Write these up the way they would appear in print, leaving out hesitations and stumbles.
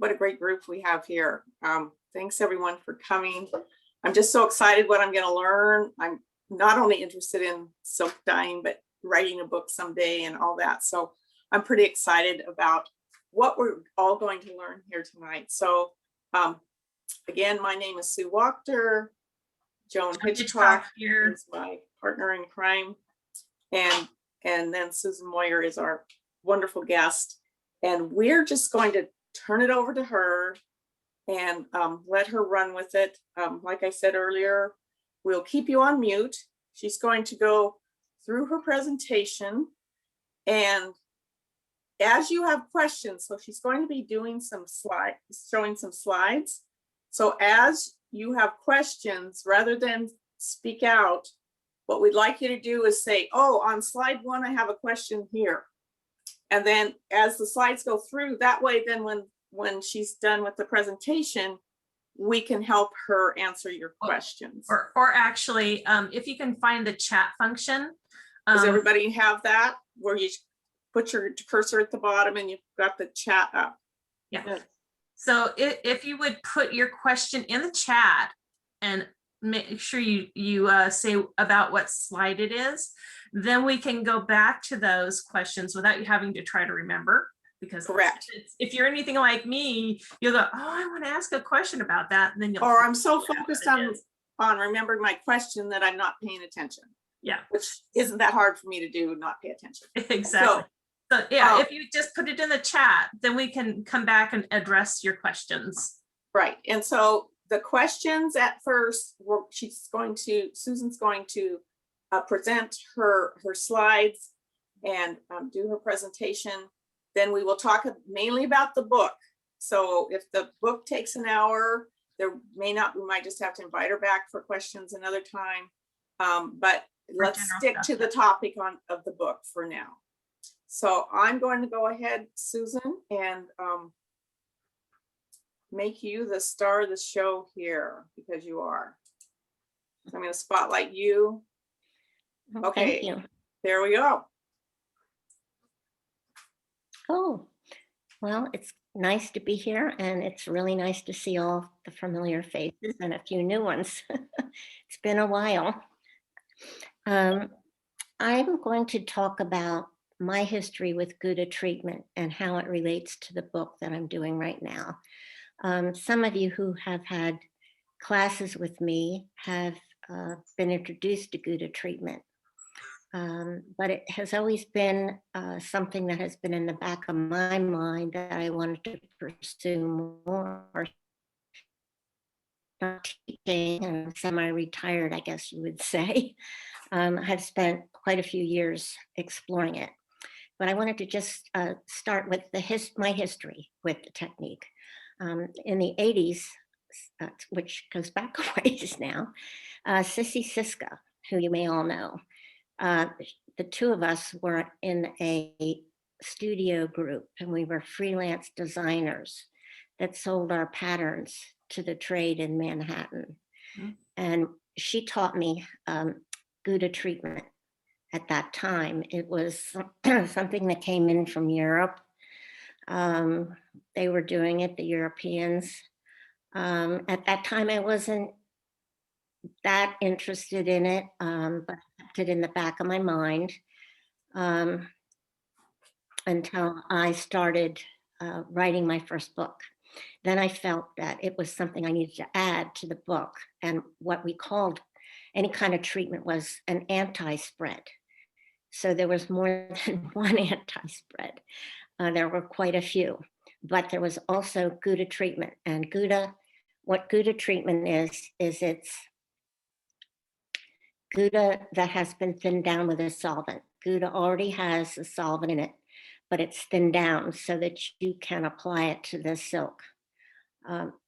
what a great group we have here. Thanks everyone for coming. I'm just so excited what I'm going to learn. I'm not only interested in silk dyeing, but writing a book someday and all that. So I'm pretty excited about what we're all going to learn here tonight. So again, my name is Sue Wachter. Joan Hitchcock here is my partner in crime. And then Susan Moyer is our wonderful guest. And we're just going to turn it over to her and let her run with it. Like I said earlier, we'll keep you on mute. She's going to go through her presentation. And as you have questions, so she's going to be doing some slides, showing some slides. So as you have questions, rather than speak out, what we'd like you to do is say, oh, on slide 1, I have a question here. And then as the slides go through, that way, then when she's done with the presentation, we can help her answer your questions. Or actually, if you can find the chat function. Does everybody have that? Where you put your cursor at the bottom and you've got the chat up. Yeah. Good. So if you would put your question in the chat and make sure you say about what slide it is, then we can go back to those questions without you having to try to remember. Because correct. If you're anything like me, you'll go, oh, I want to ask a question about that. And then you'll. Or I'm so focused on remembering my question that I'm not paying attention. Yeah. Which isn't that hard for me to do, not pay attention. Exactly. So yeah, if you just put it in the chat, then we can come back and address your questions. Right. And so the questions at first, Susan's going to present her slides and do her presentation. Then we will talk mainly about the book. So if the book takes an hour, we might just have to invite her back for questions another time. But let's stick to the topic of the book for now. So I'm going to go ahead, Susan, and make you the star of the show here because you are. So I'm going to spotlight you. Okay, thank you. There we go. Oh, well, it's nice to be here, and it's really nice to see all the familiar faces and a few new ones. It's been a while. I'm going to talk about my history with Gouda Treatment and how it relates to the book that I'm doing right now. Some of you who have had classes with me have been introduced to Gouda Treatment. But it has always been something that has been in the back of my mind that I wanted to pursue more. Teaching and semi-retired, I guess you would say. I've spent quite a few years exploring it. But I wanted to just start with my history with the technique. In the 80s, which goes back a ways now, Sissy Siska, who you may all know, the two of us were in a studio group, and we were freelance designers that sold our patterns to the trade in Manhattan. Mm-hmm. And she taught me Gouda Treatment. At that time, it was something that came in from Europe. They were doing it, the Europeans. At that time, I wasn't that interested in it, but I kept it in the back of my mind until I started writing my first book. Then I felt that it was something I needed to add to the book, and what we called any kind of treatment was an anti-spread. So there was more than one anti-spread. There were quite a few, but there was also Gouda Treatment. And what Gouda Treatment is it's Gouda that has been thinned down with a solvent. Gouda already has a solvent in it, but it's thinned down so that you can apply it to the silk.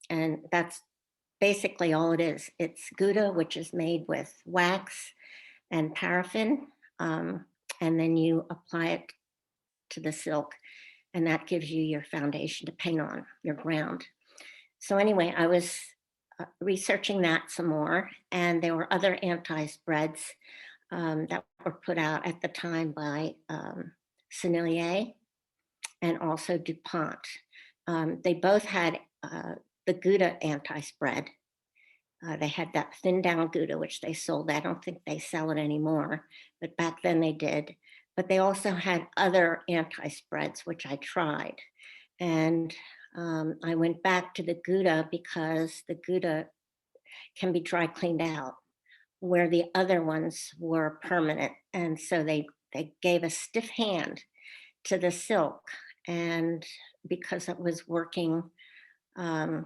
And that's basically all it is. It's Gouda, which is made with wax and paraffin, and then you apply it to the silk, and that gives you your foundation to paint on, your ground. So anyway, I was researching that some more, and there were other anti-spreads that were put out at the time by Sennelier and also DuPont. They both had the Gouda anti-spread. They had that thin down Gouda, which they sold. I don't think they sell it anymore, but back then they did. But they also had other anti-spreads, which I tried. And I went back to the Gouda because the Gouda can be dry cleaned out, where the other ones were permanent. And so they gave a stiff hand to the silk. And because it was working, well,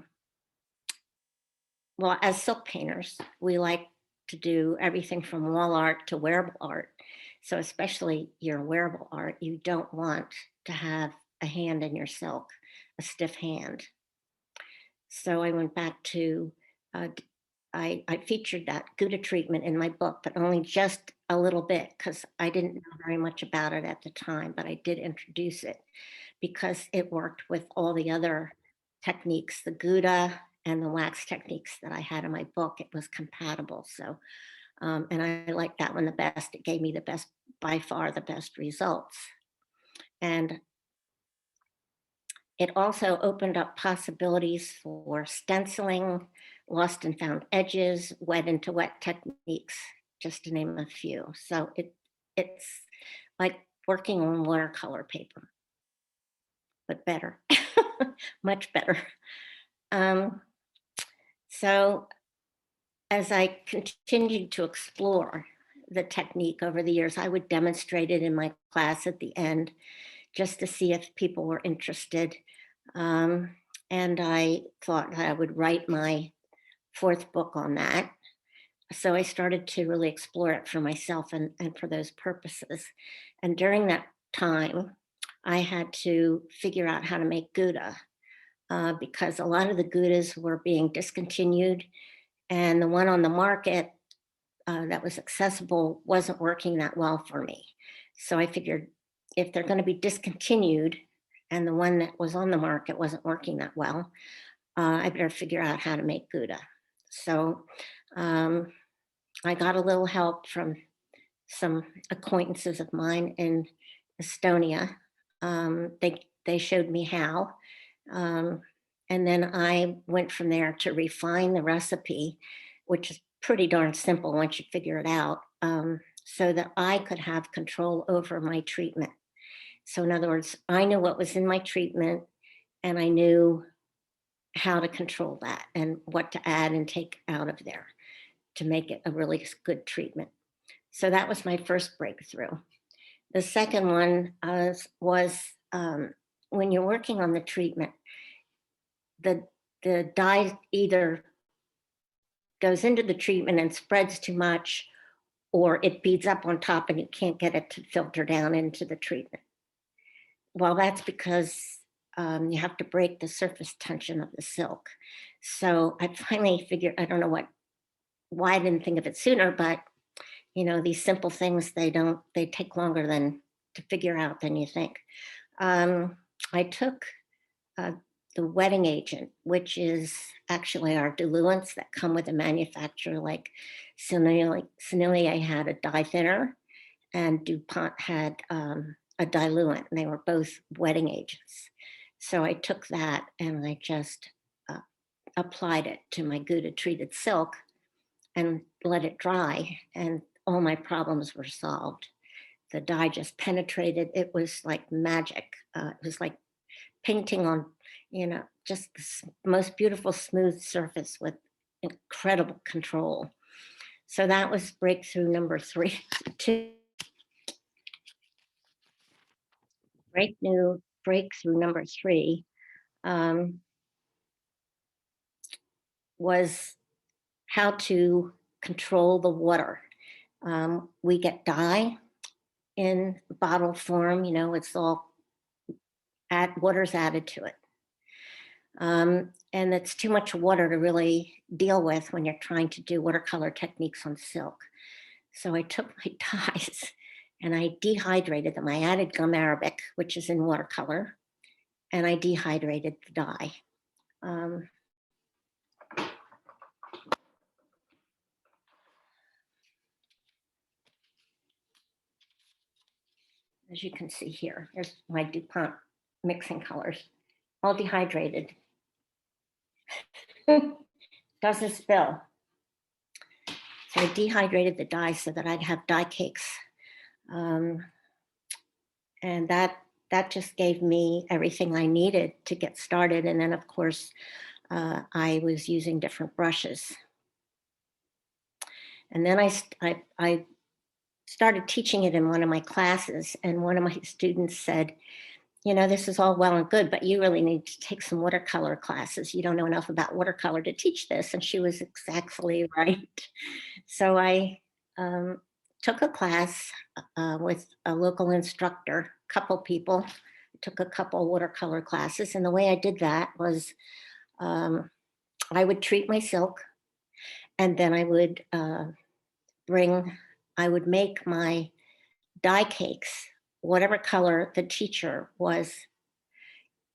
as silk painters, we like to do everything from wall art to wearable art. So especially your wearable art, you don't want to have a hand in your silk, a stiff hand. So I went back to, I featured that Gouda treatment in my book, but only just a little bit because I didn't know very much about it at the time, but I did introduce it because it worked with all the other techniques, the Gouda and the wax techniques that I had in my book. It was compatible. So, and I liked that one the best. It gave me the best, by far the best results. And it also opened up possibilities for stenciling, lost and found edges, wet into wet techniques, just to name a few. So it's like working on watercolor paper, but better, much better. So as I continued to explore the technique over the years, I would demonstrate it in my class at the end just to see if people were interested. And I thought that I would write my fourth book on that. So I started to really explore it for myself and for those purposes. And during that time, I had to figure out how to make Gouda because a lot of the Goudas were being discontinued, and the one on the market that was accessible wasn't working that well for me. So I figured if they're going to be discontinued and the one that was on the market wasn't working that well, I better figure out how to make Gouda. So I got a little help from some acquaintances of mine in Estonia. They showed me how. And then I went from there to refine the recipe, which is pretty darn simple once you figure it out, so that I could have control over my treatment. So in other words, I knew what was in my treatment and I knew how to control that and what to add and take out of there to make it a really good treatment. So that was my first breakthrough. The second one was when you're working on the treatment, the dye either goes into the treatment and spreads too much, or it beads up on top and you can't get it to filter down into the treatment. Well, that's because you have to break the surface tension of the silk. So I finally figured, I don't know why I didn't think of it sooner, but you know, these simple things, they take longer to figure out than you think. I took the wetting agent, which is actually our diluents that come with a manufacturer, like Sennelier had a dye thinner and DuPont had a diluent, and they were both wetting agents. So I took that and I just applied it to my Gouda treated silk and let it dry, and all my problems were solved. The dye just penetrated. It was like magic. It was like painting on, you know, just the most beautiful smooth surface with incredible control. So that was breakthrough number 3. Breakthrough number 3 was how to control the water. We get dye in bottle form, you know, it's all water's added to it. And it's too much water to really deal with when you're trying to do watercolor techniques on silk. So I took my dyes and I dehydrated them. I added gum arabic, which is in watercolor, and I dehydrated the dye. As you can see here, here's my DuPont mixing colors. all dehydrated. Doesn't spill. So I dehydrated the dye so that I'd have dye cakes. And that just gave me everything I needed to get started. And then, of course, I was using different brushes. And then I started teaching it in one of my classes, and one of my students said, you know, this is all well and good, but you really need to take some watercolor classes. You don't know enough about watercolor to teach this. And she was exactly right. So I took a class with a local instructor, couple people, took a couple watercolor classes. And the way I did that was I would treat my silk, and then I would make my dye cakes, whatever color the teacher was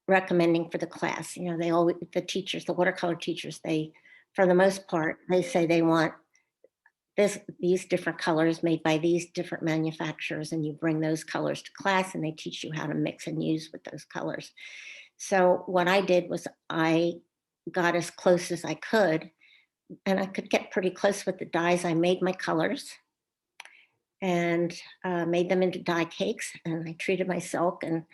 recommending for the class. You know, the watercolor teachers, for the most part, they say they want these different colors made by these different manufacturers, and you bring those colors to class and they teach you how to mix and use with those colors. So what I did was I got as close as I could, and I could get pretty close with the dyes. I made my colors and made them into dye cakes, and I treated my silk, and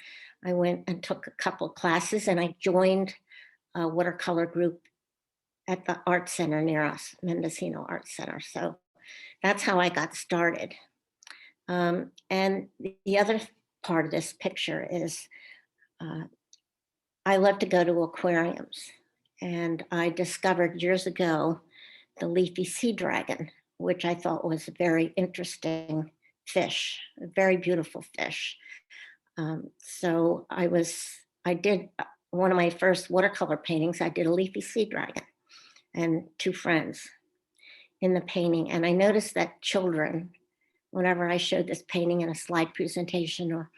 I went and took a couple classes, and I joined a watercolor group at the art center near us, Mendocino Art Center. So that's how I got started. And the other part of this picture is I love to go to aquariums, and I discovered years ago the leafy sea dragon, which I thought was a very interesting fish, a very beautiful fish. So I did one of my first watercolor paintings. I did a leafy sea dragon and two friends in the painting. And I noticed that children, whenever I showed this painting in a slide presentation, or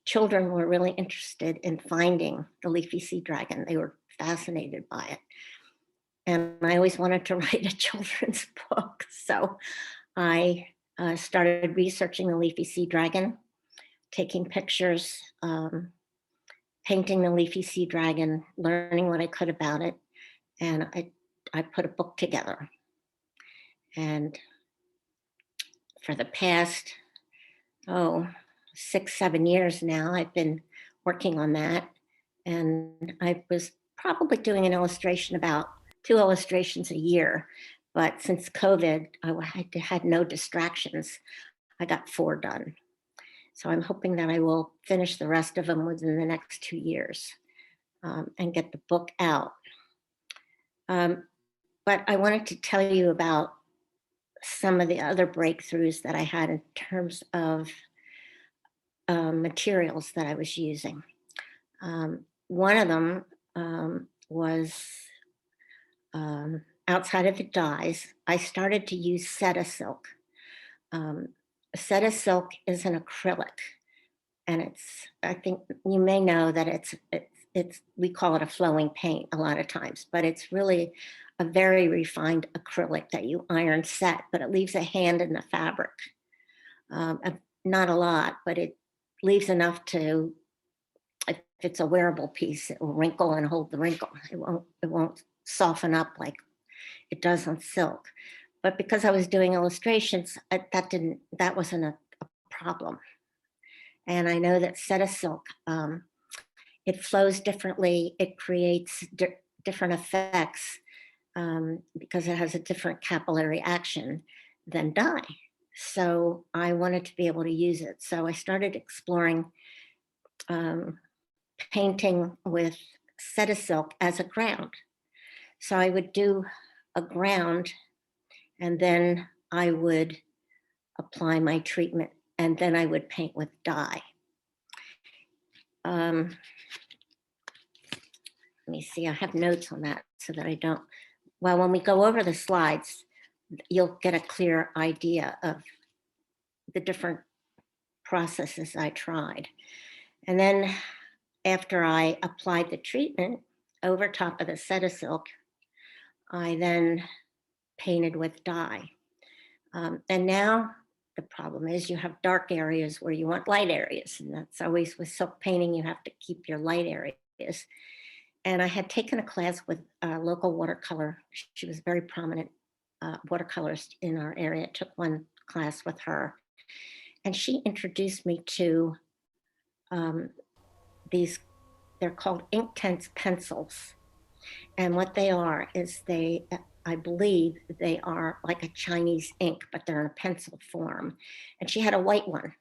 children were really interested in finding the leafy sea dragon. They were fascinated by it. And I always wanted to write a children's book. So I started researching the leafy sea dragon, taking pictures, painting the leafy sea dragon, learning what I could about it. And I put a book together. And for the past, 6-7 years now, I've been working on that. And I was probably doing an illustration, about 2 illustrations a year. But since COVID, I had no distractions. I got 4 done. So I'm hoping that I will finish the rest of them within the next 2 years and get the book out. But I wanted to tell you about some of the other breakthroughs that I had in terms of materials that I was using. One of them was outside of the dyes, I started to use Seta silk. Seta silk is an acrylic, and I think you may know that we call it a flowing paint a lot of times, but it's really a very refined acrylic that you iron set, but it leaves a hand in the fabric. Not a lot, but it leaves enough to, if it's a wearable piece, it will wrinkle and hold the wrinkle. It won't soften up like it does on silk. But because I was doing illustrations, that wasn't a problem. And I know that Seta silk, it flows differently. It creates different effects because it has a different capillary action than dye. So I wanted to be able to use it. So I started exploring painting with Seta silk as a ground. So I would do a ground, and then I would apply my treatment, and then I would paint with dye. Let me see, I have notes on that so that I don't, well, when we go over the slides, you'll get a clear idea of the different processes I tried. And then after I applied the treatment over top of the Seta silk, I then painted with dye. And now the problem is you have dark areas where you want light areas. And that's always with silk painting, you have to keep your light areas. And I had taken a class with a local watercolor. She was a very prominent watercolorist in our area. I took one class with her. And she introduced me to these, they're called Inktense Pencils. And what they are is I believe they are like a Chinese ink, but they're in a pencil form. And she had a white one.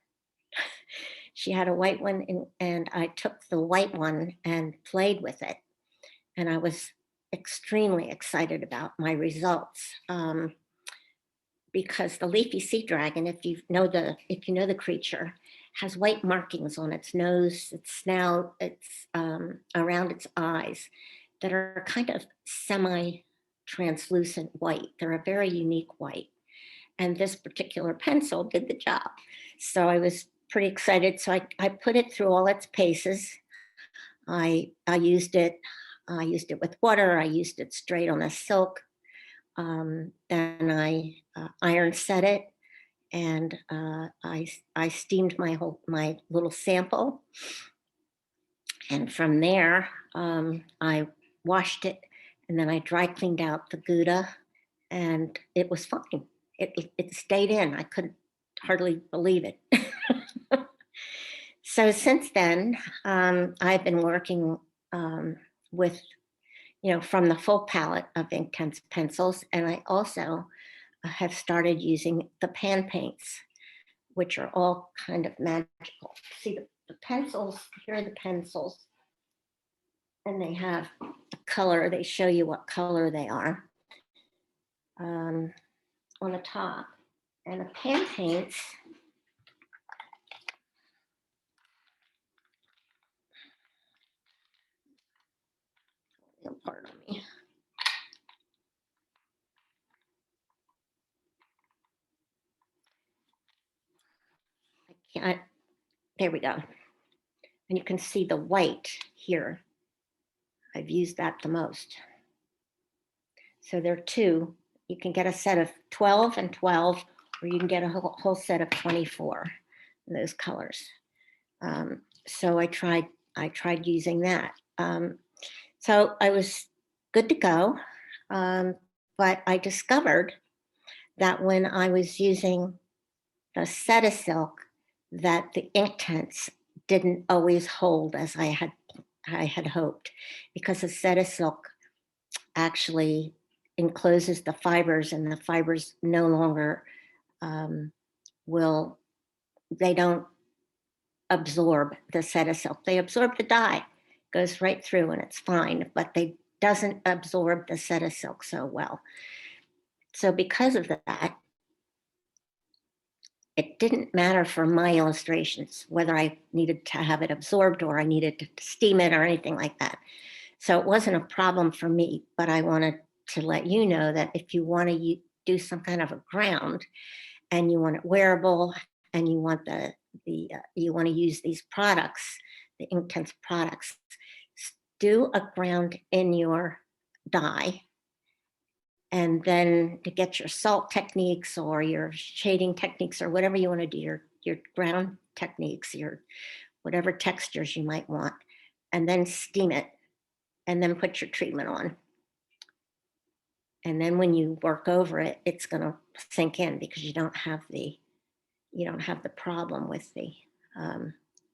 She had a white one, and I took the white one and played with it. And I was extremely excited about my results because the leafy sea dragon, if you know the creature, has white markings on its nose, its snout, its around its eyes that are kind of semi-translucent white. They're a very unique white. And this particular pencil did the job. So I was pretty excited. So I put it through all its paces. I used it with water. I used it straight on the silk. Then I iron set it, and I steamed my little sample. And from there, I washed it, and then I dry cleaned out the Gouda, and it was fine. It stayed in. I couldn't hardly believe it. So since then, I've been working with, from the full palette of Inktense pencils, and I also have started using the pan paints, which are all kind of magical. See the pencils, here are the pencils, and they have a color. They show you what color they are on the top. And the pan paints, pardon me. There we go. And you can see the white here. I've used that the most. So there are two. You can get a set of 12 and 12, or you can get a whole set of 24 in those colors. So I tried using that. So I was good to go. But I discovered that when I was using the Cetasilk, that the Inktense didn't always hold as I had hoped, because the Cetasilk actually encloses the fibers, and the fibers no longer they don't absorb the Cetasilk. They absorb the dye, goes right through, and it's fine, but they doesn't absorb the Cetasilk so well. So because of that, it didn't matter for my illustrations whether I needed to have it absorbed or I needed to steam it or anything like that. So it wasn't a problem for me, but I wanted to let you know that if you want to do some kind of a ground and you want it wearable and you want you want to use these products, the Inktense products, do a ground in your dye. And then to get your salt techniques or your shading techniques or whatever you want to do, your ground techniques, your whatever textures you might want, and then steam it, and then put your treatment on. And then when you work over it, it's going to sink in because you don't have the problem with the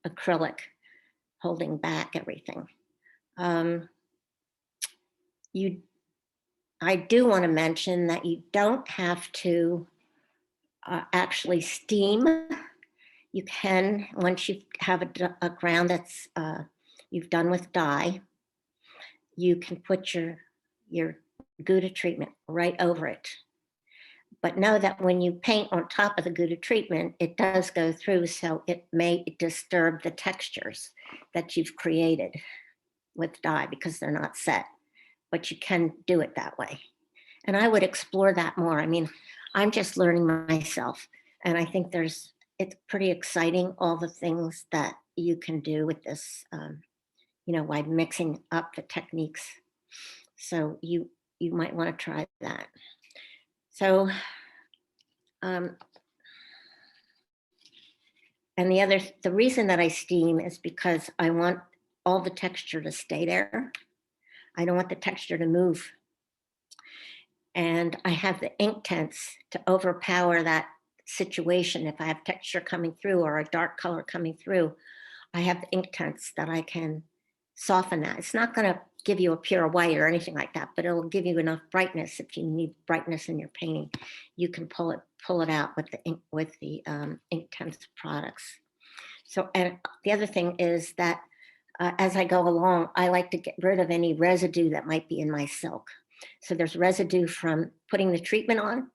acrylic holding back everything. I do want to mention that you don't have to actually steam. You can, once you have a ground that's you've done with dye, you can put your Gouda treatment right over it. But know that when you paint on top of the Gouda treatment, it does go through, so it may disturb the textures that you've created with dye because they're not set. But you can do it that way. And I would explore that more. I mean, I'm just learning myself. And I think it's pretty exciting, all the things that you can do with this, by mixing up the techniques. So you might want to try that. So, and the reason that I steam is because I want all the texture to stay there. I don't want the texture to move. And I have the Inktense to overpower that situation. If I have texture coming through or a dark color coming through, I have the Inktense that I can soften that. It's not going to give you a pure white or anything like that, but it'll give you enough brightness. If you need brightness in your painting, you can pull it out with the Inktense products. So, and the other thing is that as I go along, I like to get rid of any residue that might be in my silk. So there's residue from putting the treatment on.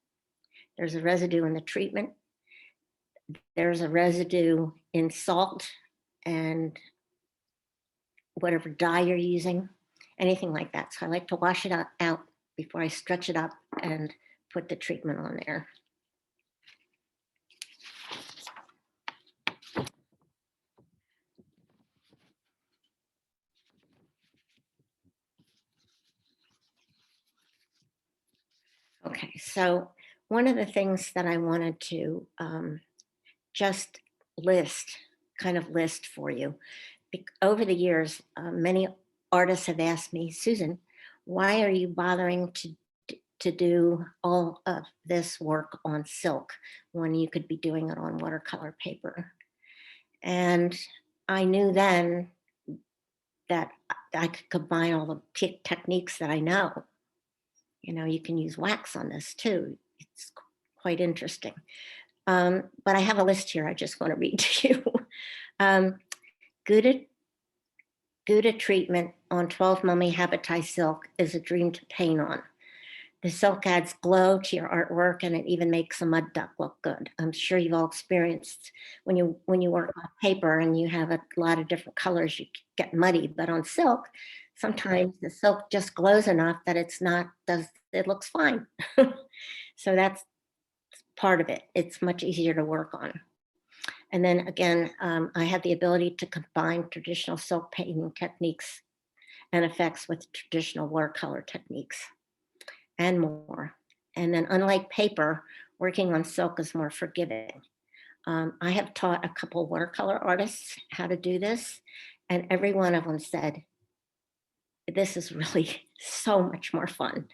There's a residue in the treatment. There's a residue in salt and whatever dye you're using, anything like that. So I like to wash it out before I stretch it up and put the treatment on there. Okay, so one of the things that I wanted to just kind of list for you. Over the years, many artists have asked me, Susan, why are you bothering to do all of this work on silk when you could be doing it on watercolor paper? And I knew then that I could combine all the techniques that I know. You know, you can use wax on this too. It's quite interesting. But I have a list here I just want to read to you. Gouda Treatment on 12 Mummy Habitai silk is a dream to paint on. The silk adds glow to your artwork and it even makes a mud duck look good. I'm sure you've all experienced when you work on paper and you have a lot of different colors, you get muddy, but on silk, sometimes the silk just glows enough that it looks fine. So that's part of it. It's much easier to work on. And then again, I have the ability to combine traditional silk painting techniques and effects with traditional watercolor techniques and more. And then unlike paper, working on silk is more forgiving. I have taught a couple watercolor artists how to do this, and every one of them said, this is really so much more fun.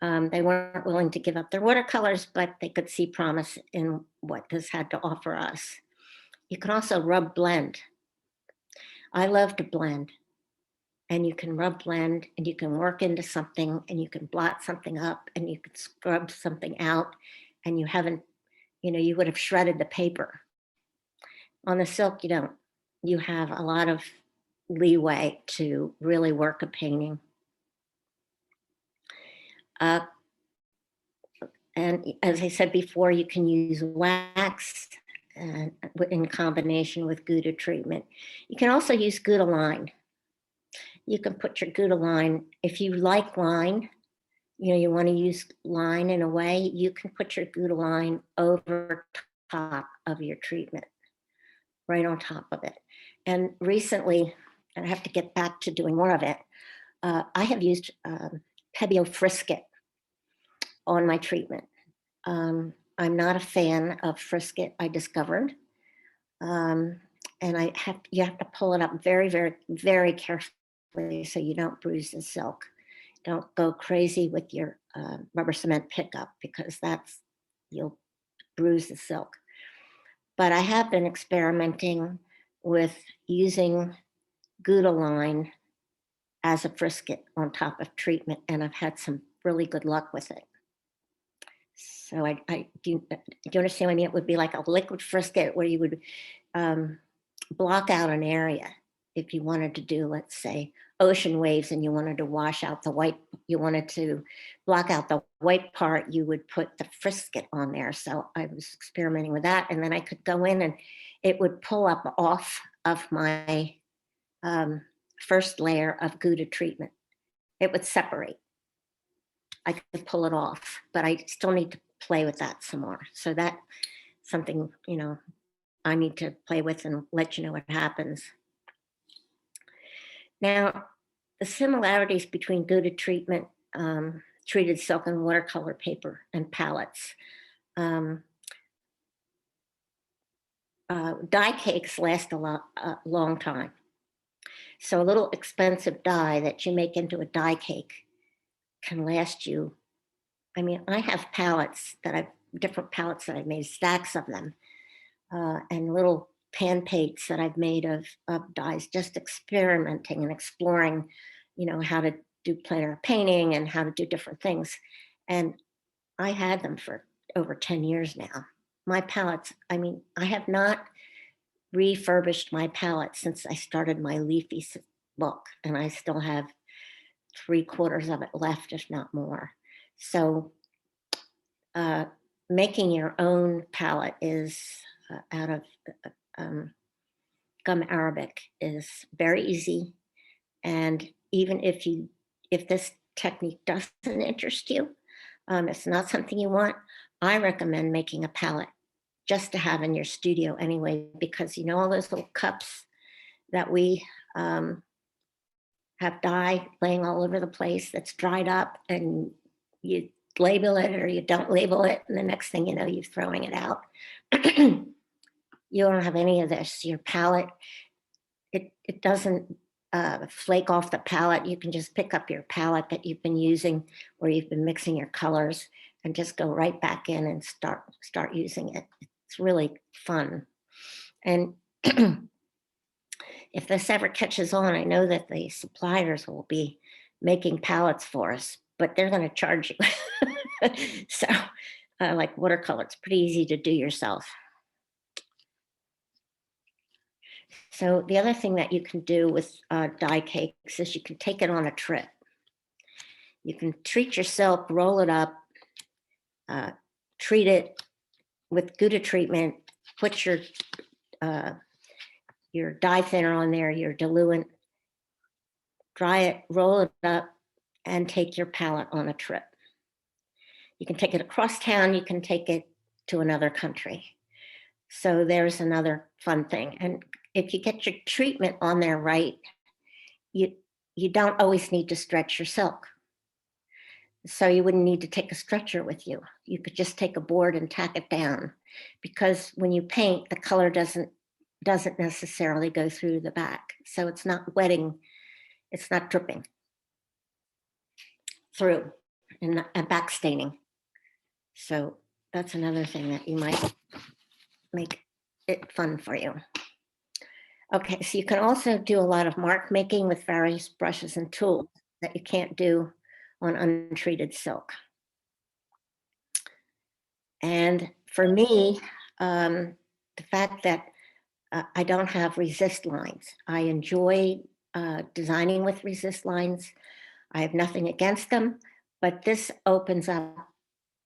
They weren't willing to give up their watercolors, but they could see promise in what this had to offer us. You can also rub blend. I love to blend. And you can rub blend and you can work into something and you can blot something up and you can scrub something out and you haven't, you would have shredded the paper. On the silk, you don't. You have a lot of leeway to really work a painting. And as I said before, you can use wax in combination with Gouda treatment. You can also use Gouda line. You can put your Gouda line, if you like line, you want to use line in a way, you can put your Gouda line over top of your treatment, right on top of it. And recently, and I have to get back to doing more of it, I have used Pebeo Frisket on my treatment. I'm not a fan of Frisket, I discovered. And you have to pull it up very, very, very carefully so you don't bruise the silk. Don't go crazy with your rubber cement pickup because you'll bruise the silk. But I have been experimenting with using Gouda line as a frisket on top of treatment, and I've had some really good luck with it. So do you understand what I mean? It would be like a liquid frisket where you would block out an area. If you wanted to do, let's say, ocean waves and you wanted to wash out the white, you wanted to block out the white part, you would put the frisket on there. So I was experimenting with that. And then I could go in and it would pull up off of my first layer of Gouda treatment. It would separate. I could pull it off, but I still need to play with that some more. So that's something, I need to play with and let you know what happens. Now, the similarities between Gouda treatment, treated silk and watercolor paper and palettes. Die cakes last a long time. So a little expensive dye that you make into a dye cake can last you. I mean, I have different palettes that I've made, stacks of them, and little pan paints that I've made of dyes, just experimenting and exploring, how to do plein air painting and how to do different things. And I had them for over 10 years now. My palettes, I mean, I have not refurbished my palette since I started my Leafy book, and I still have 3/4 of it left, if not more. So making your own palette is out of gum arabic is very easy. And even if this technique doesn't interest you, it's not something you want, I recommend making a palette just to have in your studio anyway, because all those little cups that we have dye laying all over the place that's dried up, and you label it or you don't label it, and the next thing you know, you're throwing it out. You don't have any of this. Your palette, it doesn't flake off the palette. You can just pick up your palette that you've been using, or you've been mixing your colors, and just go right back in and start using it. It's really fun. And if this ever catches on, I know that the suppliers will be making palettes for us, but they're going to charge you. So like watercolor, it's pretty easy to do yourself. So the other thing that you can do with dye cakes is you can take it on a trip. You can treat your silk, roll it up, treat it with Gouda treatment, put your dye thinner on there, your diluent, dry it, roll it up, and take your palette on a trip. You can take it across town, you can take it to another country. So there's another fun thing. And if you get your treatment on there right, you don't always need to stretch your silk. So you wouldn't need to take a stretcher with you. You could just take a board and tack it down, because when you paint, the color doesn't necessarily go through the back. So it's not wetting, it's not dripping through and back staining. So that's another thing that you might make it fun for you. Okay, so you can also do a lot of mark making with various brushes and tools that you can't do on untreated silk. And for me, the fact that I don't have resist lines, I enjoy designing with resist lines. I have nothing against them, but this opens up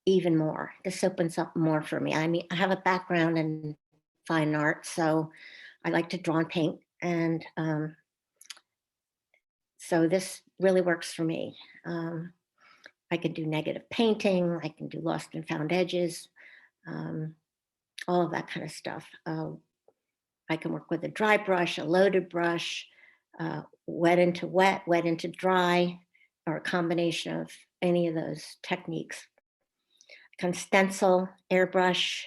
even more. This opens up more for me. I mean, I have a background in fine art, so I like to draw and paint. And so this really works for me. I can do negative painting, I can do lost and found edges, all of that kind of stuff. I can work with a dry brush, a loaded brush, wet into wet, wet into dry, or a combination of any of those techniques. I can stencil, airbrush,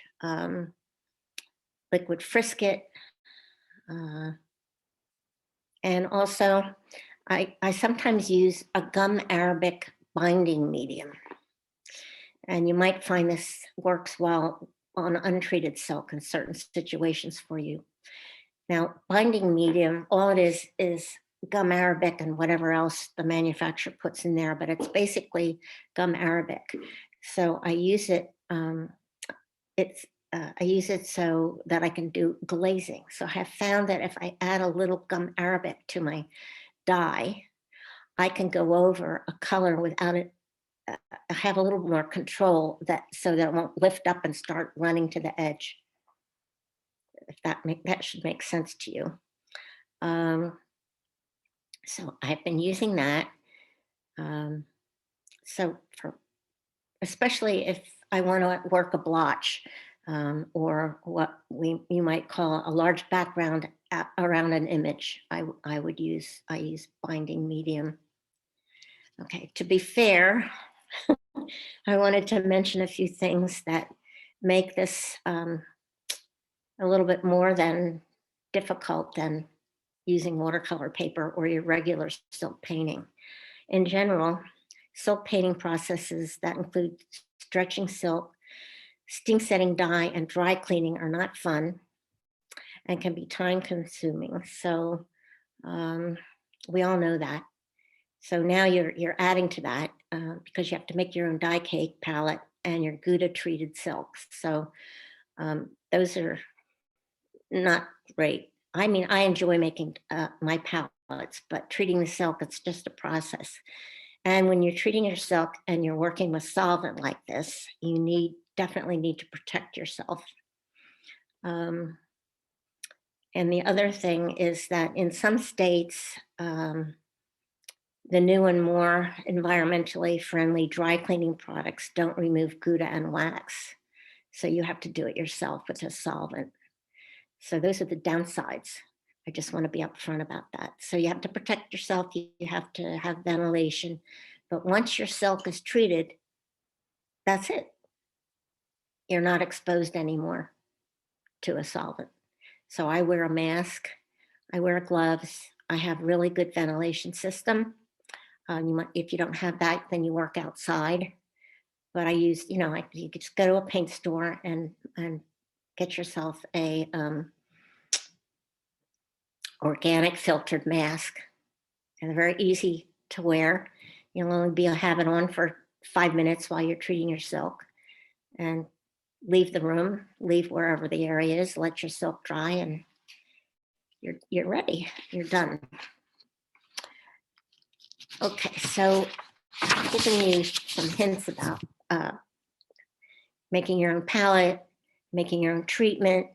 liquid frisket, and also I sometimes use a gum arabic binding medium. And you might find this works well on untreated silk in certain situations for you. Now, binding medium, all it is gum arabic and whatever else the manufacturer puts in there, but it's basically gum arabic. So I use it, I use it so that I can do glazing. So I have found that if I add a little gum arabic to my dye, I can go over a color without it. I have a little more control so that it won't lift up and start running to the edge. If that should make sense to you. So I've been using that. So especially if I want to work a blotch, or what you might call a large background around an image, I use binding medium. Okay, to be fair, I wanted to mention a few things that make this a little bit more than difficult than using watercolor paper or your regular silk painting. In general, silk painting processes that include stretching silk, steam setting dye, and dry cleaning are not fun and can be time consuming. So we all know that. So now you're adding to that because you have to make your own die cake palette and your Gouda treated silks. So those are not great. I mean, I enjoy making my palettes, but treating the silk, it's just a process. And when you're treating your silk and you're working with solvent like this, you definitely need to protect yourself. And the other thing is that in some states, the new and more environmentally friendly dry cleaning products don't remove Gouda and wax. So you have to do it yourself with a solvent. So those are the downsides. I just want to be upfront about that. So you have to protect yourself. You have to have ventilation. But once your silk is treated, that's it. You're not exposed anymore to a solvent. So I wear a mask. I wear gloves. I have really good ventilation system. If you don't have that, then you work outside. But I use, you could just go to a paint store and get yourself a organic filtered mask. And they're very easy to wear. You'll only have it on for 5 minutes while you're treating your silk, and leave the room, leave wherever the area is, let your silk dry, and you're ready. You're done. Okay, so I'm giving you some hints about making your own palette, making your own treatment,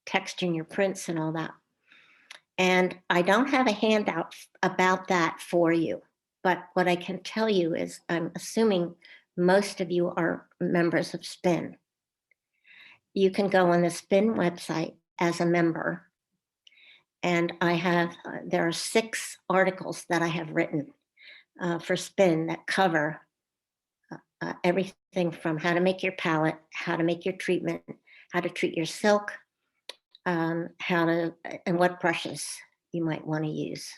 texturing your prints and all that. And I don't have a handout about that for you, but what I can tell you is I'm assuming most of you are members of SPIN. You can go on the SPIN website as a member, and there are 6 articles that I have written for SPIN that cover everything from how to make your palette, how to make your treatment, how to treat your silk, and what brushes you might want to use.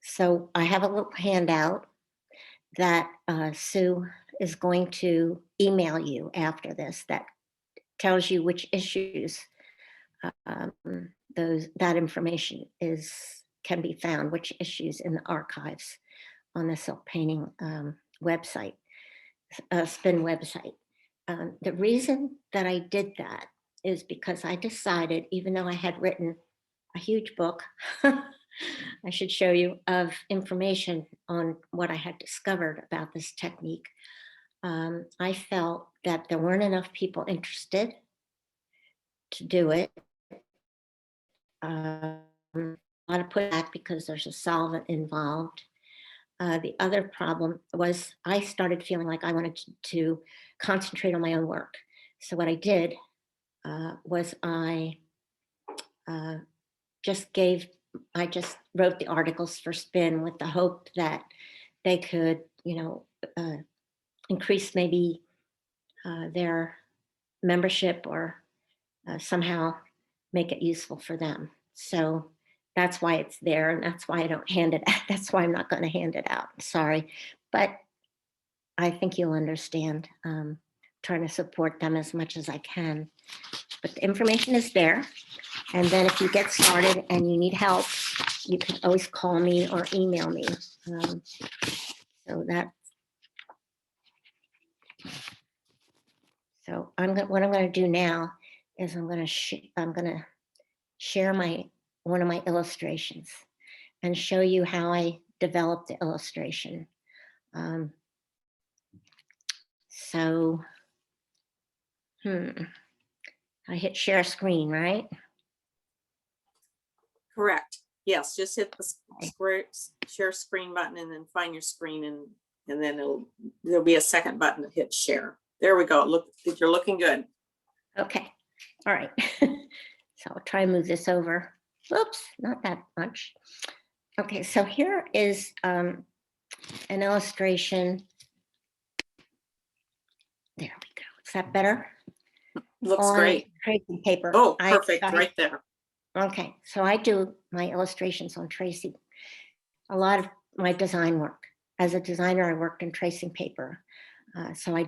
So I have a little handout that Sue is going to email you after this that tells you which issues that information can be found, which issues in the archives on the silk painting website, SPIN website. The reason that I did that is because I decided, even though I had written a huge book, I should show you, of information on what I had discovered about this technique, I felt that there weren't enough people interested to do it. A lot of pushback because there's a solvent involved. The other problem was I started feeling like I wanted to concentrate on my own work. So what I did was I just wrote the articles for SPIN with the hope that they could, increase maybe their membership or somehow make it useful for them. So that's why it's there, and that's why I don't hand it out. That's why I'm not going to hand it out. Sorry, but I think you'll understand. Trying to support them as much as I can. But the information is there. And then if you get started and you need help, you can always call me or email me. So what I'm going to do now is I'm going to share one of my illustrations and show you how I developed the illustration. I hit share screen, right? Correct. Yes, just hit the share screen button and then find your screen, and then there'll be a second button that hits share. There we go. Look, you're looking good. Okay. All right. So I'll try and move this over. Oops, not that much. Okay, so here is an illustration. There we go. Is that better? Looks great. Tracing paper. Oh, perfect. Right there. Okay, so I do my illustrations on tracing. A lot of my design work. As a designer, I worked in tracing paper. So I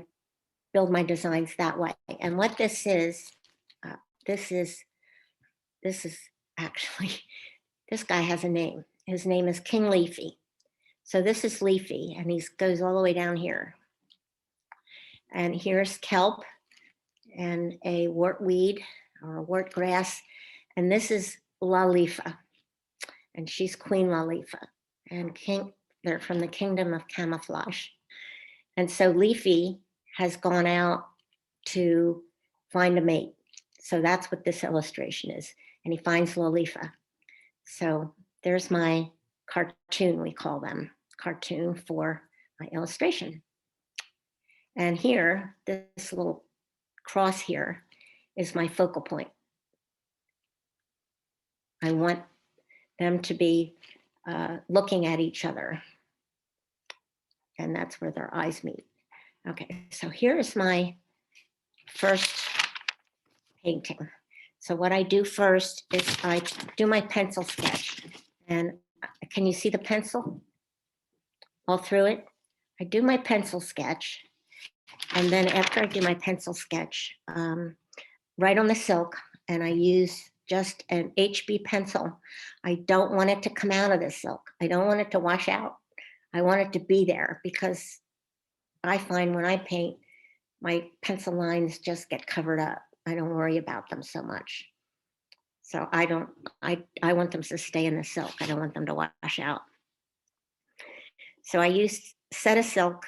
build my designs that way. And what this is, uh, this is actually, this guy has a name. His name is King Leafy. So this is Leafy, and he goes all the way down here. And here's kelp and a wortweed or a wart grass. And this is Lalifa, and she's Queen Lalifa. And they're from the kingdom of camouflage. And so Leafy has gone out to find a mate. So that's what this illustration is. And he finds Lalifa. So there's my cartoon, we call them, cartoon for my illustration. And here, this little cross here is my focal point. I want them to be looking at each other. And that's where their eyes meet. Okay, so here is my first painting. So what I do first is I do my pencil sketch. And can you see the pencil all through it? I do my pencil sketch. And then after I do my pencil sketch, right on the silk, and I use just an HB pencil. I don't want it to come out of the silk. I don't want it to wash out. I want it to be there because I find when I paint, my pencil lines just get covered up. I don't worry about them so much. So I want them to stay in the silk. I don't want them to wash out. So I use set of silk.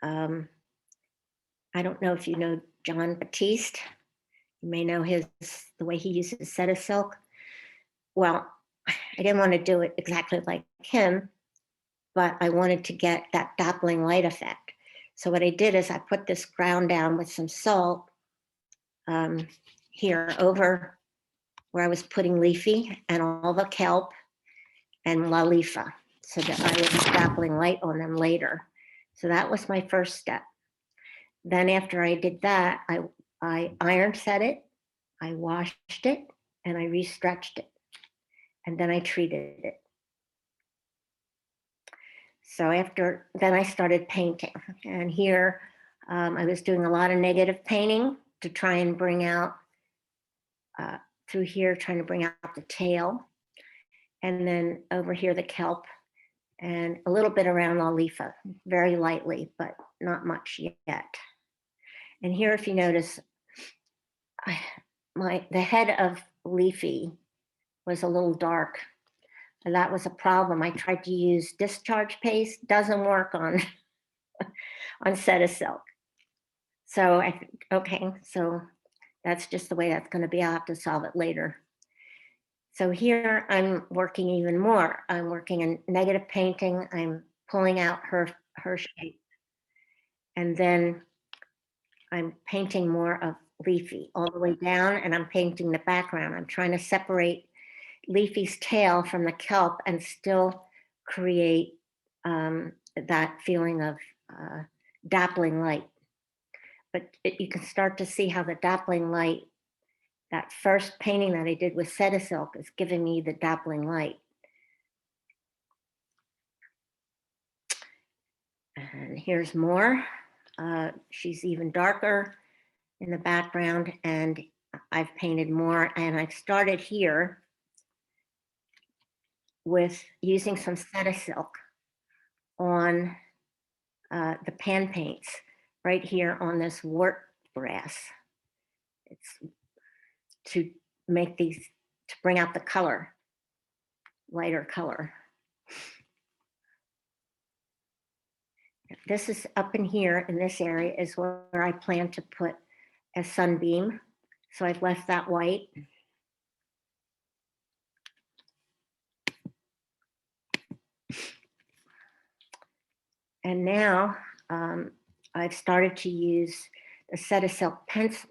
I don't know if you know John Batiste. You may know the way he uses set of silk. Well, I didn't want to do it exactly like him, but I wanted to get that dappling light effect. So what I did is I put this ground down with some salt here over where I was putting Leafy and all the kelp and Lalifa so that I would be dappling light on them later. So that was my first step. Then after I did that, I iron set it, I washed it, and I restretched it. And then I treated it. So then I started painting. And here I was doing a lot of negative painting to try and bring out, through here, trying to bring out the tail. And then over here, the kelp and a little bit around Lalifa, very lightly, but not much yet. And here, if you notice, the head of Leafy was a little dark. And that was a problem. I tried to use discharge paste, doesn't work on, on set of silk. So I think, okay, so that's just the way that's gonna be. I'll have to solve it later. So here I'm working even more. I'm working in negative painting. I'm pulling out her shape. And then I'm painting more of Leafy all the way down, and I'm painting the background. I'm trying to separate Leafy's tail from the kelp and still create that feeling of dappling light. But you can start to see how the dappling light, that first painting that I did with Cetasilk, is giving me the dappling light. And here's more. She's even darker in the background, and I've painted more. And I've started here with using some Cetasilk on the pan paints right here on this wart grass. It's to make these, to bring out the color, lighter color. This is up in here in this area is where I plan to put a sunbeam. So I've left that white. And now I've started to use the Cetasilk pencils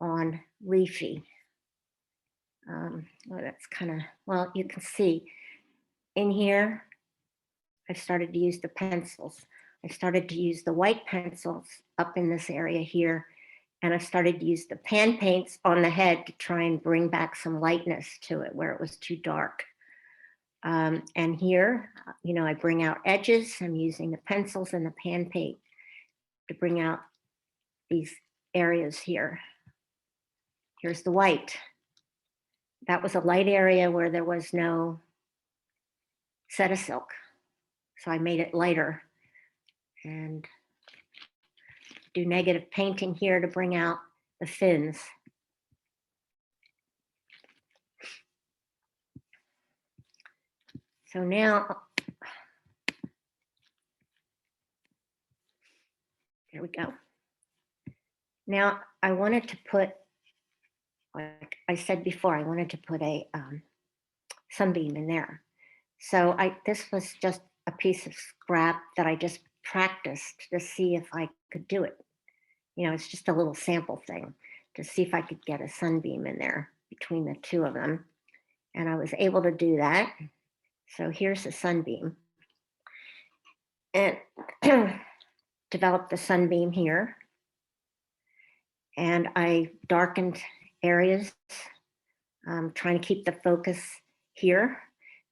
on Leafy. Well, that's kind of, well, you can see in here, I've started to use the pencils. I started to use the white pencils up in this area here And I started to use the pan paints on the head to try and bring back some lightness to it where it was too dark. And here, I bring out edges. I'm using the pencils and the pan paint to bring out these areas here. Here's the white. That was a light area where there was no set of silk. So I made it lighter and do negative painting here to bring out the fins. So now, there we go. Now I wanted to put, like I said before, I wanted to put a sunbeam in there. So this was just a piece of scrap that I just practiced to see if I could do it. It's just a little sample thing to see if I could get a sunbeam in there between the two of them. And I was able to do that. So here's the sunbeam. And developed the sunbeam here. And I darkened areas, trying to keep the focus here.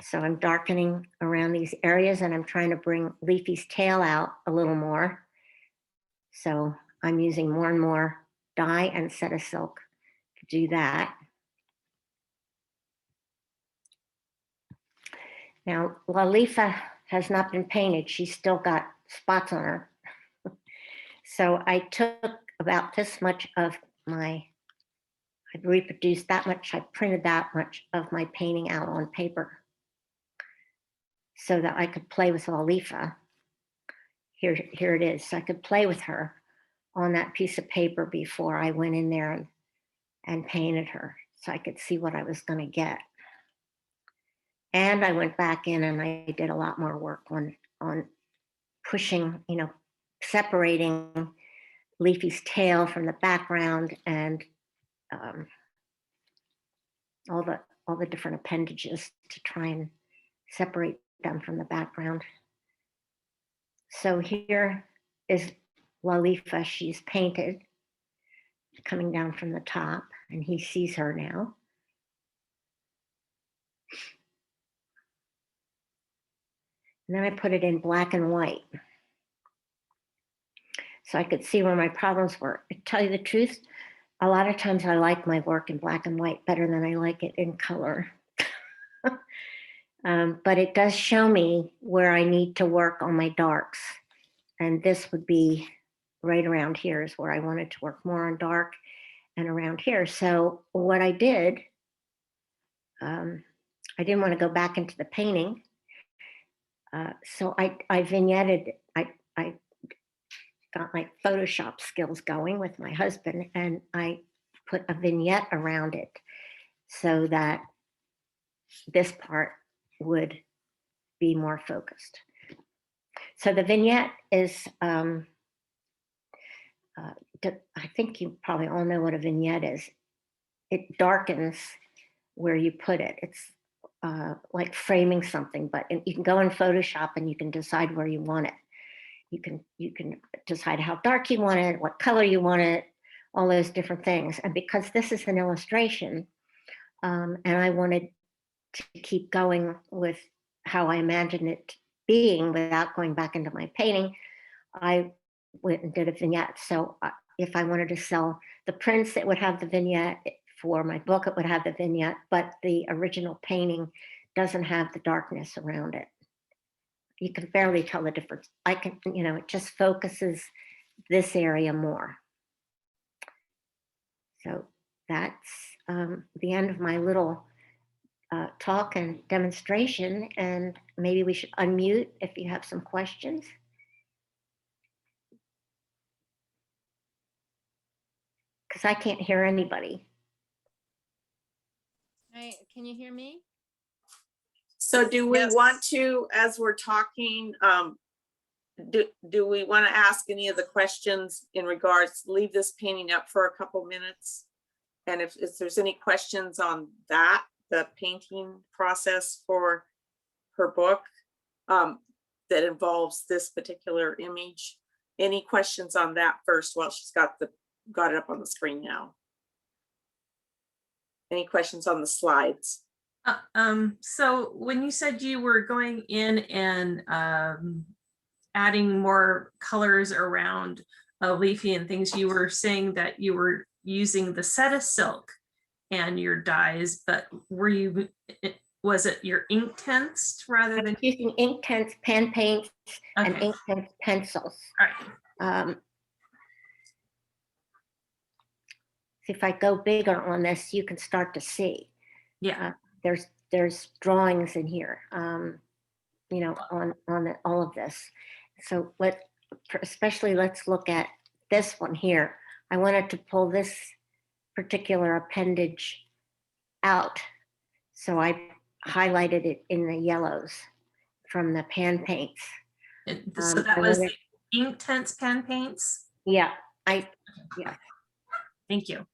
So I'm darkening around these areas and I'm trying to bring Leafy's tail out a little more. So I'm using more and more dye and set of silk to do that. Now, Lalifa has not been painted. She's still got spots on her. So I took about this much of I reproduced that much, I printed that much of my painting out on paper so that I could play with Lalifa. Here it is. So I could play with her on that piece of paper before I went in there and painted her so I could see what I was going to get. And I went back in and I did a lot more work on pushing, separating Leafy's tail from the background and all the different appendages to try and separate them from the background. So here is Lalifa. She's painted, coming down from the top, and he sees her now. And then I put it in black and white so I could see where my problems were. To tell you the truth, a lot of times I like my work in black and white better than I like it in color. But it does show me where I need to work on my darks. And this would be right around here is where I wanted to work more on dark and around here. So what I did, I didn't want to go back into the painting. So I vignetted, I got my Photoshop skills going with my husband and I put a vignette around it so that this part would be more focused. So the vignette is, I think you probably all know what a vignette is. It darkens where you put it. It's like framing something, but you can go in Photoshop and you can decide where you want it. You can decide how dark you want it, what color you want it, all those different things. And because this is an illustration, and I wanted to keep going with how I imagined it being without going back into my painting, I went and did a vignette. So if I wanted to sell the prints, it would have the vignette. For my book, it would have the vignette, but the original painting doesn't have the darkness around it. You can barely tell the difference. It just focuses this area more. So that's the end of my little talk and demonstration, and maybe we should unmute if you have some questions. Because I can't hear anybody. Hi, can you hear me? So do we Yes. want to, as we're talking, do we want to ask any of the questions in regards, leave this painting up for a couple minutes? And if there's any questions on that, the painting process for her book that involves this particular image, any questions on that first while she's got the got it up on the screen now. Any questions on the slides? So when you said you were going in and adding more colors around leafy and things, you were saying that you were using the Seta silk and your dyes, but were you, was it your Inktense rather than? Using Inktense pen paints and Okay. Inktense pencils. All right. If I go bigger on this, you can start to see. Yeah. There's drawings in here, you know, on all of this. So especially let's look at this one here. I wanted to pull this particular appendage out. So I highlighted it in the yellows from the pan paints. So that was the Inktense pen paints? Yeah, Thank you.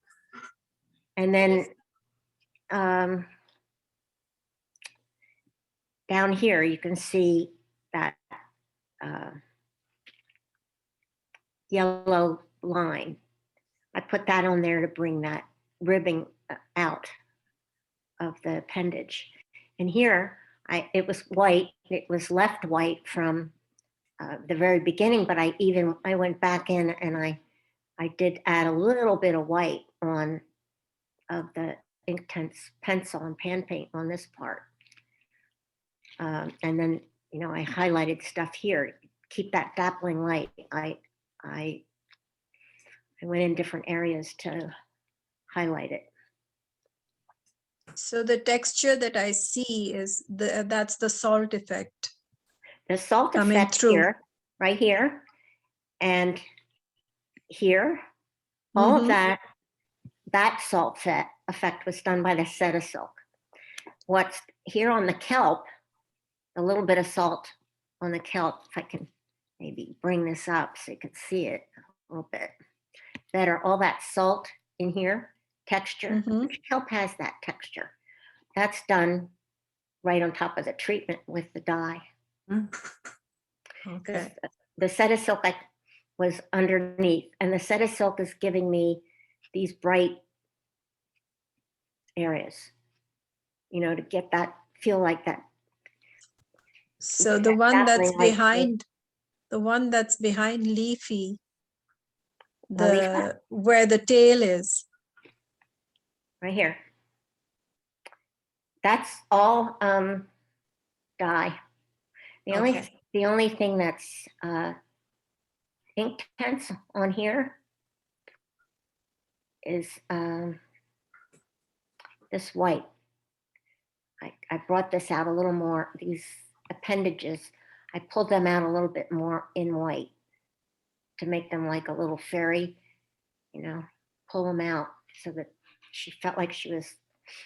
and then down here, you can see that yellow line. I put that on there to bring that ribbing out of the appendage. And here, it was white. It was left white from the very beginning, but I went back in and I did add a little bit of white on of the Inktense pencil and pan paint on this part. And then, you know, I highlighted stuff here, keep that dappling light. I went in different areas to highlight it. So the texture that I see is that's the salt effect. The salt coming effect through. here, right here, and here, all of that salt effect was done by the Seta silk. What's here on the kelp, a little bit of salt on the kelp, if I can maybe bring this up so you can see it a little bit better. All that salt in here, texture, which kelp has that texture. That's done right on top of the treatment with the dye. Okay. The Seta silk was underneath, and the Seta silk is giving me these bright areas, you know, to get that, feel like that. So the one that's behind, leafy, where the tail is. Right here. That's all dye. The only thing that's Inktense on here is this white. I brought this out a little more, these appendages, I pulled them out a little bit more in white to make them like a little fairy, you know, pull them out so that she felt like she was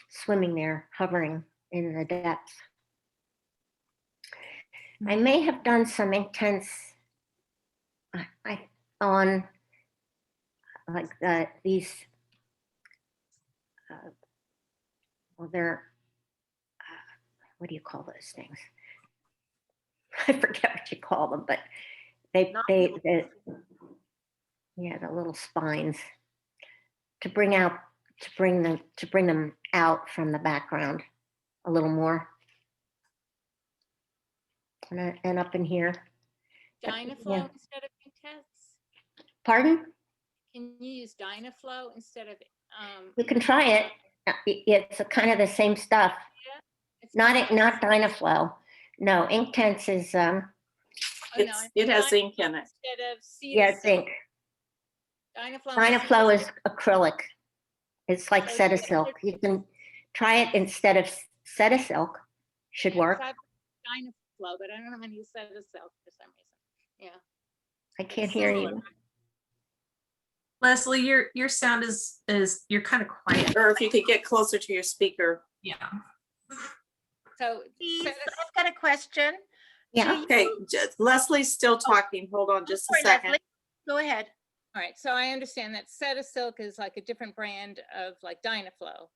swimming there, hovering in the depths. I may have done some Inktense on like these, well, they're, what do you call those things? I forget what you call them, but yeah, the little spines to bring them out from the background a little more. And up in here. Dynaflow instead of Inktense? Pardon? Can you use Dynaflow instead of? You can try it. It's kind of the same stuff. Not Dynaflow. No, Inktense is it has ink in it. Instead of yeah, it's ink. Dynaflow is acrylic. It's like Seta silk. You can try it instead of Seta silk. Should work. Dynaflow, but I don't know how to use Seta silk for some reason. Yeah. I can't hear you. Leslie, your sound is you're kind of quiet. Or if you could get closer to your speaker. Yeah. So Please, I've got a question. Yeah. Okay, Leslie's still talking. Hold on just a second. Leslie, go ahead. all right, so I understand that Seta silk is like a different brand of like Dynaflow.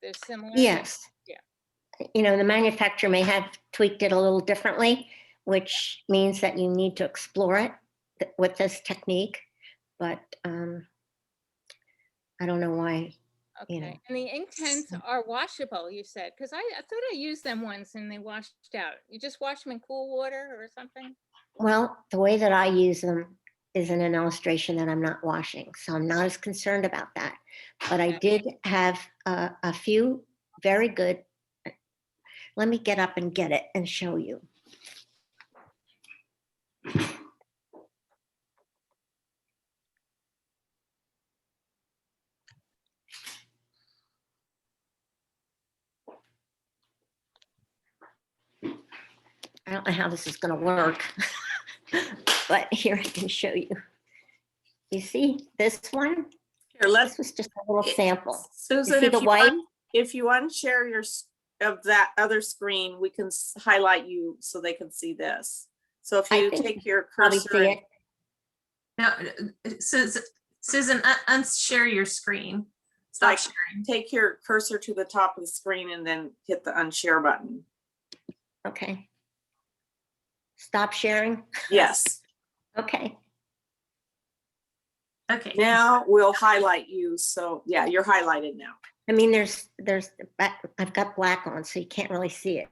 They're similar. Yes. Yeah. You know, the manufacturer may have tweaked it a little differently, which means that you need to explore it with this technique. But I don't know why. You know. Okay, and the Inktense are washable, you said, because I thought I used them once and they washed out. You just wash them in cool water or something? Well, the way that I use them is in an illustration that I'm not washing, so I'm not as concerned about that. But I Okay. did have a few very good. Let me get up and get it and show you. I don't know how this is going to work, but here I can show you. You see this one? Here, This was just a little sample. You Susan, see the white? if you unshare of that other screen, we can highlight you so they can see this. So if I you think take your Probably cursor, see it. Now, Susan, unshare your screen. Stop Like- sharing. take your cursor to the top of the screen and then hit the unshare button. Okay. Stop sharing. Yes. Okay. Okay. Now we'll highlight you. So yeah, you're highlighted now. I mean, I've got black on, so you can't really see it.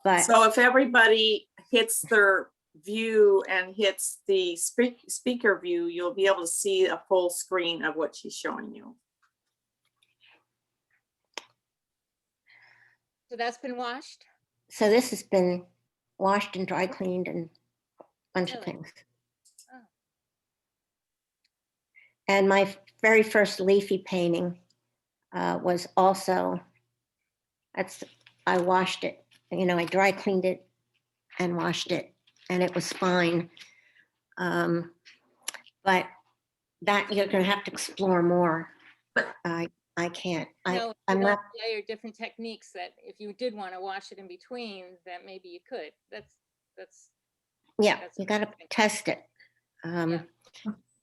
But So if everybody hits their view and hits the speaker view, you'll be able to see a full screen of what she's showing you. So that's been washed? so this has been washed and dry cleaned and a bunch of Really? things. Oh. And my very first leafy painting was also, I washed it, I dry cleaned it and washed it, and it was fine. But that you're gonna have to explore more. But- I can't. No, I'm not. there are different techniques that if you did want to wash it in between, that maybe you could. That's Yeah, That's you gotta interesting. test it. Yeah.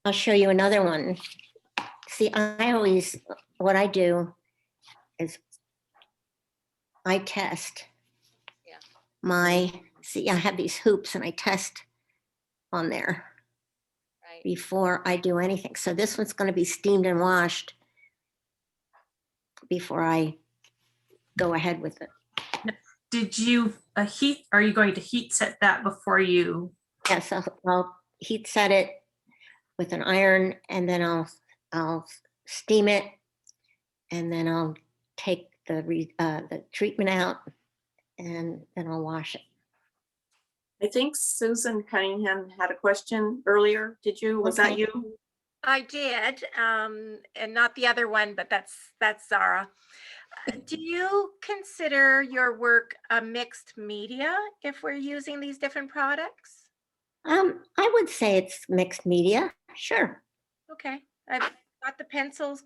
I'll show you another one. See, what I do is I test Yeah. see, I have these hoops and I test on there right. before I do anything. So this one's gonna be steamed and washed before I go ahead with it. Did you are you going to heat set that before you? Yes, I'll heat set it with an iron, and then I'll steam it, and then I'll take the treatment out, and then I'll wash it. I think Susan Cunningham had a question earlier. Was that Okay. you? I did, and not the other one, but that's Zara. Do you consider your work a mixed media if we're using these different products? I would say it's mixed media, sure. Okay, I've got the pencils,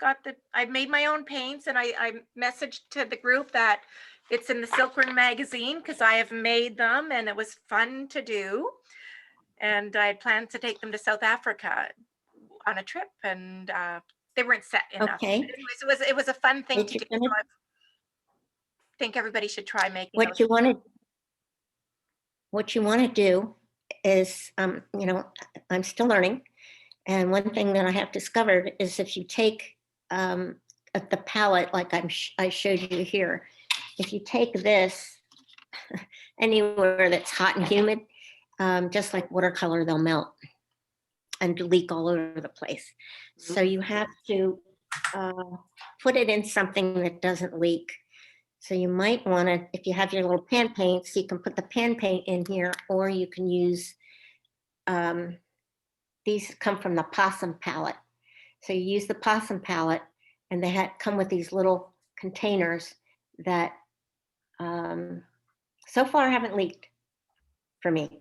I've made my own paints, and I messaged to the group that it's in the Silkworm magazine because I have made them and it was fun to do. And I had planned to take them to South Africa on a trip, and they weren't set enough. Okay. Anyways, it was a fun thing What to you're do. gonna- So I think everybody should try making What those. you want to do is, I'm still learning. And one thing that I have discovered is if you take the palette, like I showed you here, if you take this anywhere that's hot and humid, just like watercolor, they'll melt and leak all over the place. So you have to put it in something that doesn't leak. So you might want to, if you have your little pan paints, you can put the pan paint in here, or you can use, these come from the Possum palette. So you use the Possum palette, and they come with these little containers that so far haven't leaked for me.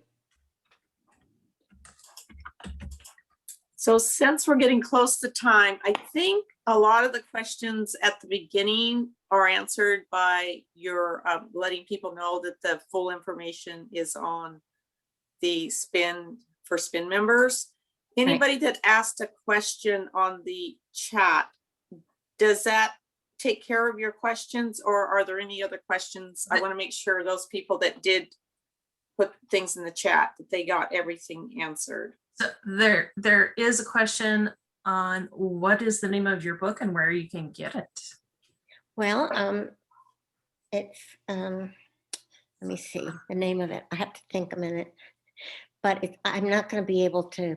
So since we're getting close to time, I think a lot of the questions at the beginning are answered by your letting people know that the full information is on the Spin members. Anybody that asked a question on the chat, does that take care of your questions, or are there any other questions? I want to make sure those people that did put things in the chat, that they got everything answered. So there is a question on what is the name of your book and where you can get it. Well, it's, let me see the name of it. I have to think a minute, but I'm not going to be able to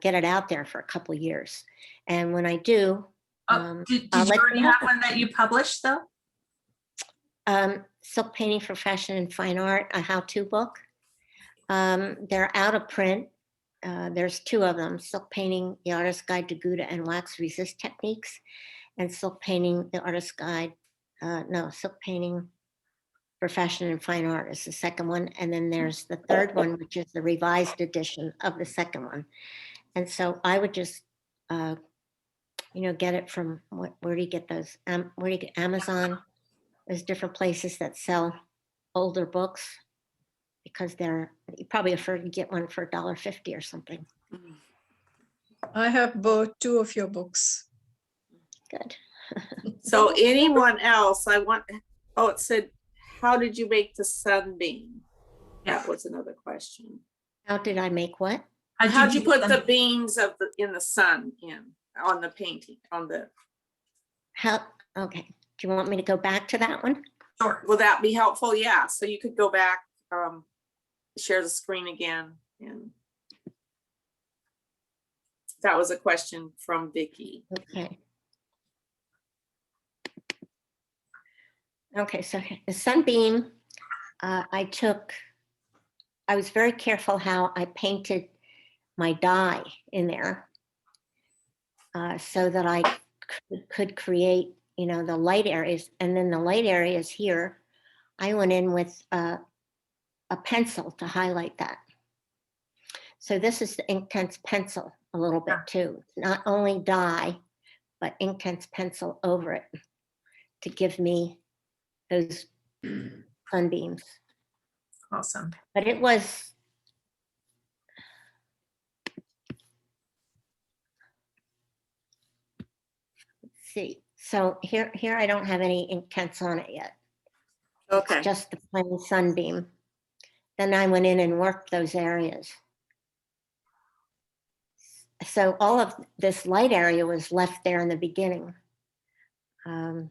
get it out there for a couple of years. And when I do, Did I'll you let already you know. have one that you published though? Silk Painting for Fashion and Fine Art, a how-to book. They're out of print. There's two of them, Silk Painting, The Artist's Guide to Gouda and Wax Resist Techniques, and Silk Painting, The Artist's Guide, Silk Painting for Fashion and Fine Art is the second one. And then there's the third one, which is the revised edition of the second one. And so I would just, get it from, where do you get those? Where do you get Amazon? There's different places that sell older books because you probably afford to get one for $1.50 or something. I have bought 2 of your books. Good. So anyone else, it said, how did you make the sunbeam? That was another question. How did I make what? How'd you put the them? beams in the sun on the painting, Okay. Do you want me to go back to that one? Sure. will that be helpful? Yeah, so you could go back, share the screen again. And that was a question from Vicky. Okay. Okay, so the sunbeam, I was very careful how I painted my dye in there so that I could create, the light areas. And then the light areas here, I went in with a pencil to highlight that. So this is the Inktense pencil a little bit too. Not only dye, but Inktense pencil over it to give me those sunbeams. Awesome. But it was, let's see. So here I don't have any Inktense on it yet. Okay, Just the plain sunbeam. Then I went in and worked those areas. So all of this light area was left there in the beginning. From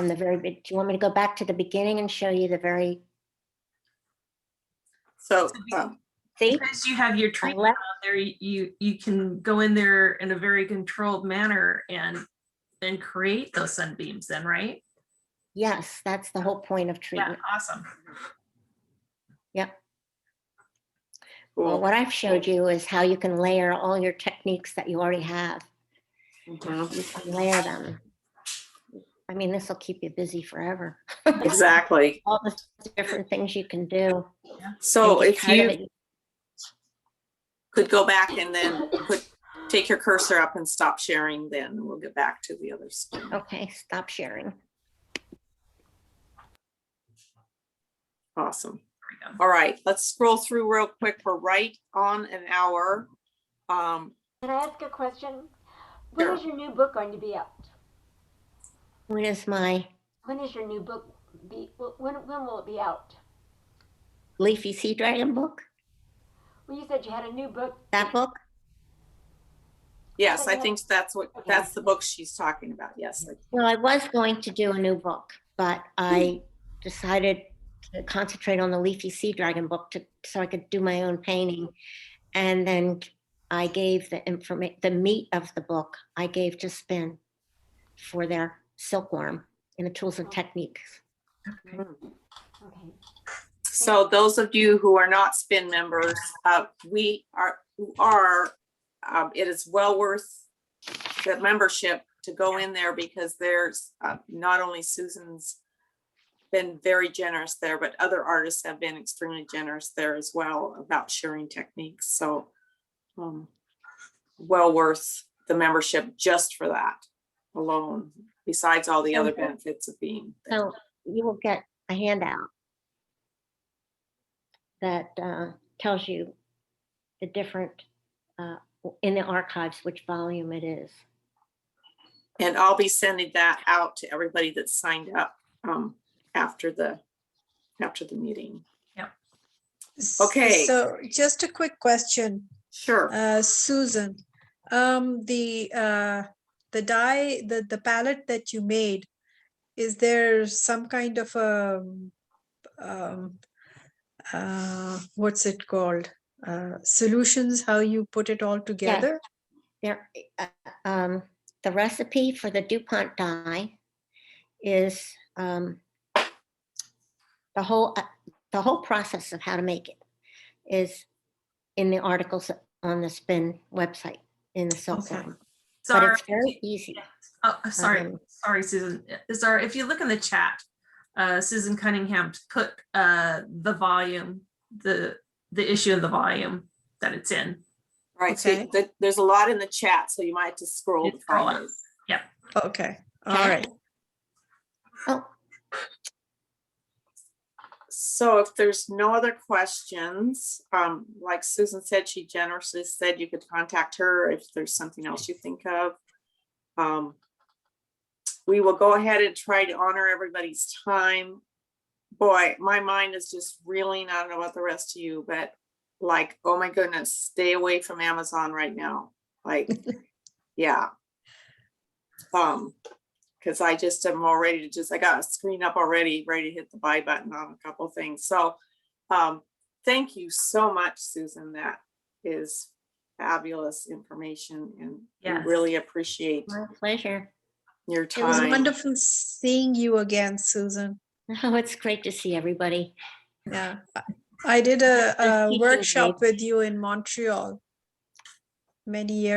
the very big, do you want me to go back to the beginning and show you the very, so see? Because you have your treatment left- on there, you can go in there in a very controlled manner and create those sunbeams then, right? Yes, that's the whole point of Yeah, treatment. awesome. Yep. Well, cool. what I've showed you is how you can layer all your techniques that you already have. Mhm. You can layer them. I mean, this will keep you busy forever. Exactly. All the different things you can do. So And if get tired of you it, could go back and then take your cursor up and stop sharing, then we'll get back to the other screen. okay, stop sharing. Awesome. There we go. All right, let's scroll through real quick. We're right on an hour. Can I ask a question? When Sure. is your new book going to be out? When is Your new book when will it be out? Leafy Sea Dragon book? Well, you said you had a new book. That book? Yes, I think that's Okay. the book she's talking about. Yes. Well, I was going to do a new book, but I decided to concentrate on the Leafy Sea Dragon book so I could do my own painting. And then I gave the meat of the book, I gave to Spin for their silkworm in the tools and techniques. Okay. So those of you who are not SPIN members, it is well worth the membership to go in there because there's not only Susan's been very generous there, but other artists have been extremely generous there as well about sharing techniques. So well worth the membership just for that alone, besides all the other benefits of being there. So you will get a handout that tells you the different, in the archives, which volume it is. And I'll be sending that out to everybody that signed up after the meeting. Okay. So just a quick question. Sure. Susan, the palette that you made, is there some kind of a what's it called? Solutions, how you put it all together? There, the recipe for the DuPont dye is the whole process of how to make it is in the articles on the Spin website in the Silkworm. But Zara, it's very easy. oh, sorry, Susan. Zara, if you look in the chat, Susan Cunningham put the volume, the issue of the volume that it's in. Right. Okay. So there's a lot in the chat, so you might have to scroll to Scroll find up. it. Yep. Okay, all right. Oh, So if there's no other questions, like Susan said, she generously said you could contact her if there's something else you think of. We will go ahead and try to honor everybody's time. Boy, my mind is just reeling. I don't know about the rest of you, but like, oh my goodness, stay away from Amazon right now. Like, yeah. Because I just am all ready to I got a screen up already, ready to hit the buy button on a couple of things. So thank you so much, Susan. That is fabulous information, and Yes. we really appreciate my pleasure. your It was time. wonderful seeing you again, Susan. Oh, it's great to see everybody. Yeah, I did a teaching workshop grade. with you in Montreal many years